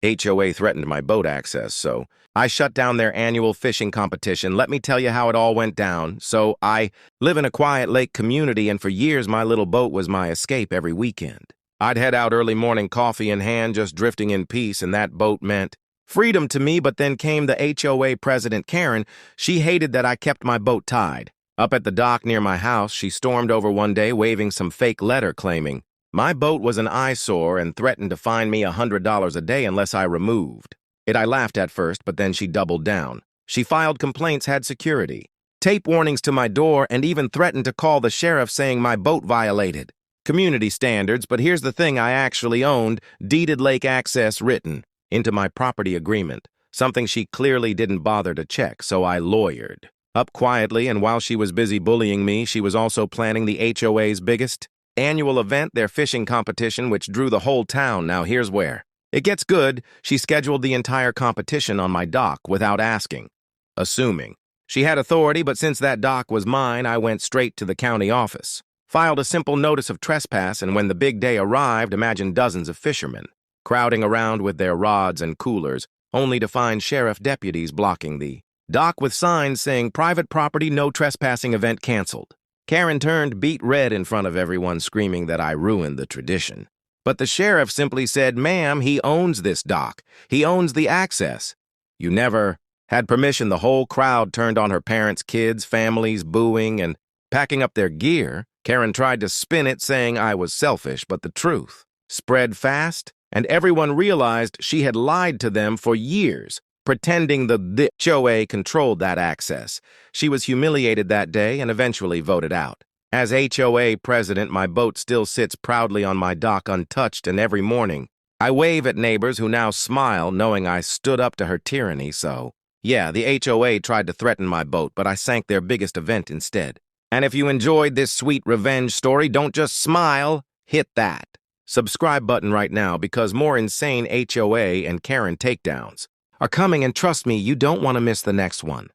HOA threatened my boat access, so I shut down their annual fishing competition. Let me tell you how it all went down. So I live in a quiet lake community, and for years my little boat was my escape every weekend. I'd head out early morning, coffee in hand, just drifting in peace, and that boat meant freedom to me. But then came the HOA president, Karen. She hated that I kept my boat tied. Up at the dock near my house, she stormed over one day waving some fake letter claiming my boat was an eyesore and threatened to fine me $100 a day unless I removed it. I laughed at first, but then she doubled down. She filed complaints, had security, tape warnings to my door, and even threatened to call the sheriff saying my boat violated community standards. But here's the thing: I actually owned deeded lake access written into my property agreement, something she clearly didn't bother to check, so I lawyered up quietly, and while she was busy bullying me, she was also planning the HOA's biggest annual event, their fishing competition, which drew the whole town. Now here's where it gets good. She scheduled the entire competition on my dock without asking, assuming she had authority, but since that dock was mine, I went straight to the county office, filed a simple notice of trespass, and when the big day arrived, imagine dozens of fishermen crowding around with their rods and coolers, only to find sheriff deputies blocking the dock with signs saying private property, no trespassing, event canceled. Karen turned beet red in front of everyone, screaming that I ruined the tradition. But the sheriff simply said, "Ma'am, he owns this dock. He owns the access. You never had permission." The whole crowd turned on her, parents, kids, families, booing and packing up their gear. Karen tried to spin it, saying I was selfish, but the truth spread fast, and everyone realized she had lied to them for years, pretending the HOA controlled that access. She was humiliated that day and eventually voted out. As HOA president, my boat still sits proudly on my dock untouched, and every morning I wave at neighbors who now smile, knowing I stood up to her tyranny. So, yeah, the HOA tried to threaten my boat, but I sank their biggest event instead. And if you enjoyed this sweet revenge story, don't just smile, hit that subscribe button right now, because more insane HOA and Karen takedowns are coming, and trust me, you don't want to miss the next one.